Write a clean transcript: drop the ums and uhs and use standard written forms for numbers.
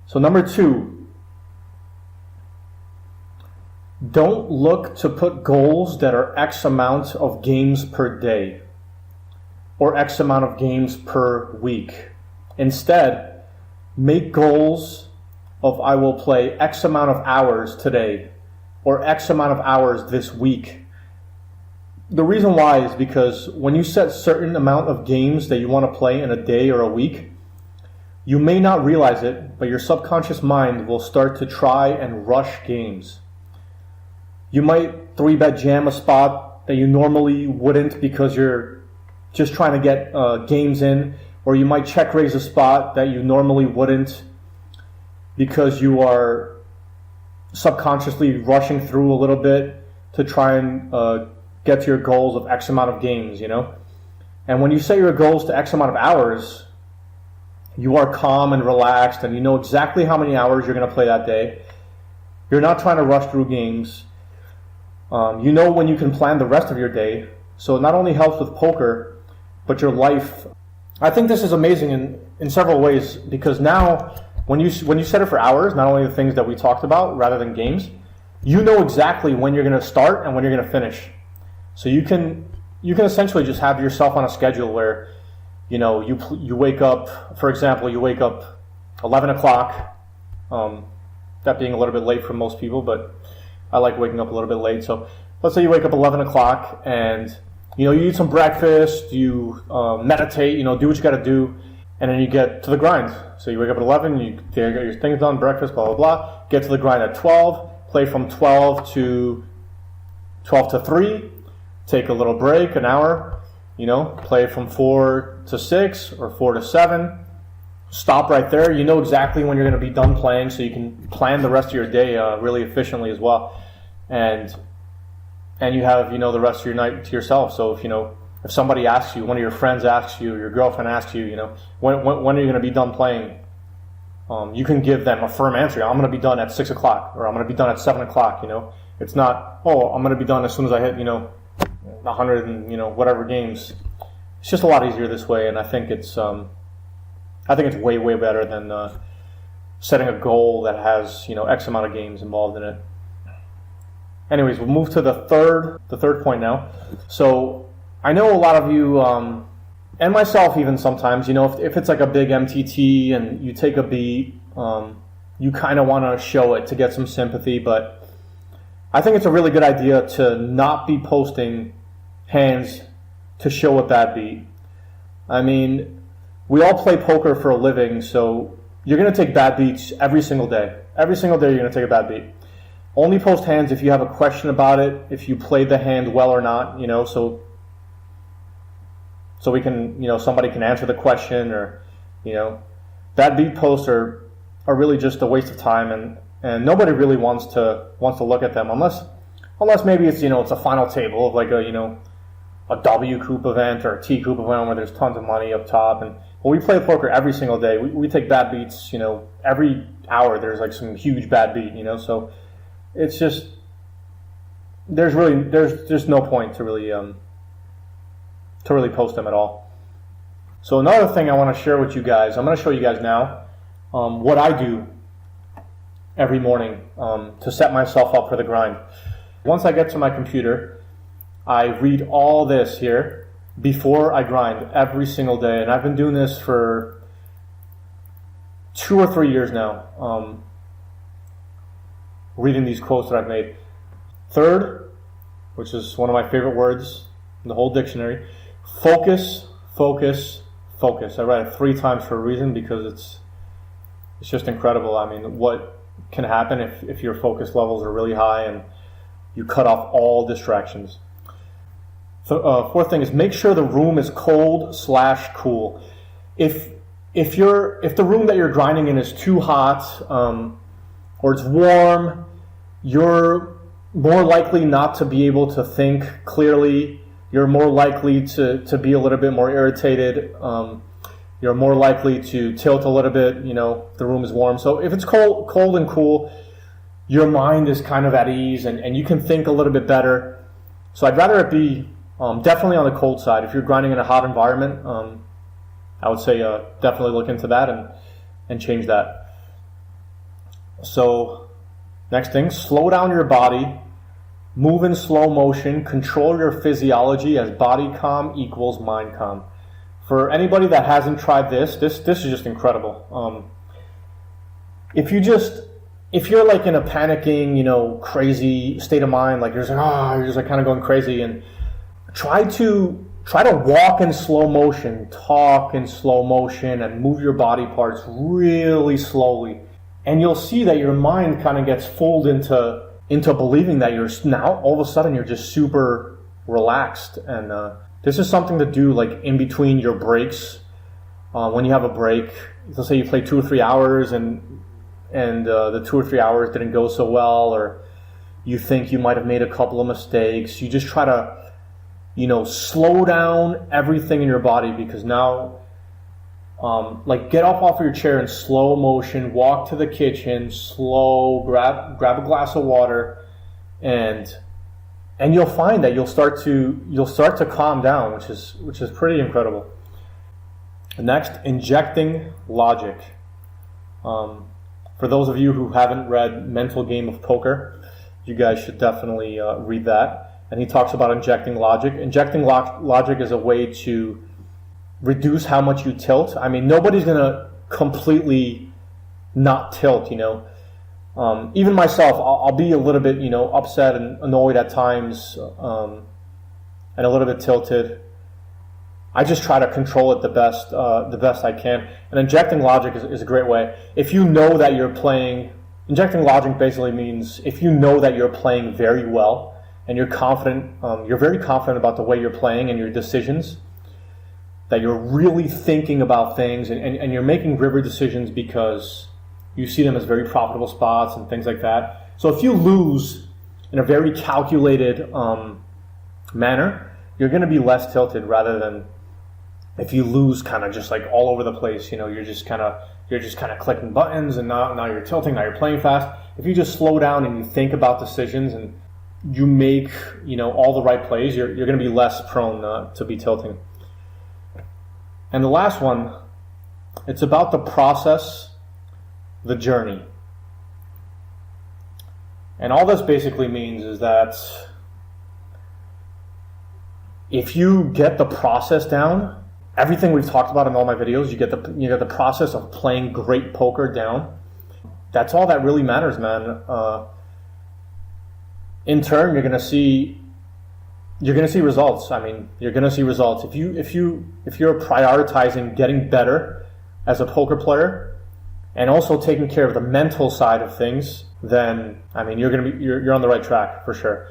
So number 2, don't look to put goals that are X amount of games per day or X amount of games per week. Instead, make goals of I will play X amount of hours today or X amount of hours this week. The reason why is because when you set certain amount of games that you want to play in a day or a week, you may not realize it, but your subconscious mind will start to try and rush games. You might 3-bet jam a spot that you normally wouldn't because you're just trying to get games in, or you might check raise a spot that you normally wouldn't because you are subconsciously rushing through a little bit to try and get to your goals of X amount of games, you know? And when you set your goals to X amount of hours, you are calm and relaxed and you know exactly how many hours you're going to play that day. You're not trying to rush through games. You know when you can plan the rest of your day. So it not only helps with poker, but your life. I think this is amazing in several ways because now when you set it for hours, not only the things that we talked about rather than games, you know exactly when you're going to start and when you're going to finish. So you can essentially just have yourself on a schedule where, you know, you wake up, for example, you wake up 11 o'clock, that being a little bit late for most people, but I like waking up a little bit late. So let's say you wake up 11 o'clock and, you know, you eat some breakfast, you meditate, you know, do what you got to do, and then you get to the grind. So you wake up at 11, you get your things done, breakfast, blah, blah, blah, get to the grind at 12, play from 12 to 3, take a little break, an hour, you know, play from 4 to 6 or 4 to 7, stop right there. You know exactly when you're going to be done playing so you can plan the rest of your day really efficiently as well. And you have, you know, the rest of your night to yourself. So if, you know, if somebody asks you, one of your friends asks you, your girlfriend asks you, you know, when are you going to be done playing? You can give them a firm answer. I'm going to be done at 6 o'clock or I'm going to be done at 7 o'clock, you know. It's not, oh, I'm going to be done as soon as I hit, you know, 100 and, you know, whatever games. It's just a lot easier this way, and I think it's way, way better than setting a goal that has, you know, X amount of games involved in it. Anyways, we'll move to the third point now. So I know a lot of you, and myself even sometimes, you know, if it's like a big MTT and you take a beat, you kind of want to show it to get some sympathy, but I think it's a really good idea to not be posting hands to show a bad beat. I mean, we all play poker for a living, so you're going to take bad beats every single day. Every single day you're going to take a bad beat. Only post hands if you have a question about it, if you played the hand well or not, you know, so we can, you know, somebody can answer the question, or, you know, bad beat posts are really just a waste of time, and nobody really wants to look at them unless maybe it's, you know, it's a final table of like a, you know, a W Coop event or a T Coop event where there's tons of money up top. And when we play poker every single day, we take bad beats, you know, every hour there's like some huge bad beat, you know, so it's just, there's just no point to really post them at all. So another thing I want to share with you guys, I'm going to show you guys now what I do every morning to set myself up for the grind. Once I get to my computer, I read all this here before I grind every single day, and I've been doing this for 2 or 3 years now, reading these quotes that I've made. Third, which is one of my favorite words in the whole dictionary, focus, focus, focus. I write it 3 times for a reason because it's just incredible. I mean, what can happen if your focus levels are really high and you cut off all distractions. Fourth thing is make sure the room is cold/cool. If the room that you're grinding in is too hot or it's warm, you're more likely not to be able to think clearly. You're more likely to be a little bit more irritated. You're more likely to tilt a little bit. You know, the room is warm. So if it's cold and cool, your mind is kind of at ease and you can think a little bit better. So I'd rather it be definitely on the cold side. If you're grinding in a hot environment, I would say definitely look into that and change that. So next thing, slow down your body, move in slow motion, control your physiology as body calm equals mind calm. For anybody that hasn't tried this is just incredible. If you're like in a panicking, crazy state of mind, like you're just like kind of going crazy, and try to walk in slow motion, talk in slow motion, and move your body parts really slowly. And you'll see that your mind kind of gets fooled into believing that you're now all of a sudden you're just super relaxed. And this is something to do like in between your breaks. When you have a break, let's say you play 2 or 3 hours and the 2 or 3 hours didn't go so well, or you think you might have made a couple of mistakes. You just try to, slow down everything in your body, because now, get up off of your chair in slow motion, walk to the kitchen, grab a glass of water, and you'll find that you'll start to calm down, which is pretty incredible. Next, injecting logic. For those of you who haven't read Mental Game of Poker, you guys should definitely read that. And he talks about injecting logic. Injecting logic is a way to reduce how much you tilt. I mean, nobody's going to completely not tilt, Even myself, I'll be a little bit, upset and annoyed at times, and a little bit tilted. I just try to control it the best I can. And injecting logic is a great way. If you know that you're playing, injecting logic basically means if you know that you're playing very well and you're confident, you're very confident about the way you're playing and your decisions, that you're really thinking about things and you're making river decisions because you see them as very profitable spots and things like that. So if you lose in a very calculated manner, you're going to be less tilted rather than if you lose kind of just like all over the place. You're just kind of clicking buttons, and now you're tilting, now you're playing fast. If you just slow down and you think about decisions and you make all the right plays, you're going to be less prone to be tilting. And the last one, it's about the process, the journey. And all this basically means is that if you get the process down, everything we've talked about in all my videos, you get the process of playing great poker down. That's all that really matters, man. In turn, you're gonna see results. I mean, you're gonna see results if you're prioritizing getting better as a poker player and also taking care of the mental side of things. Then I mean, you're on the right track for sure.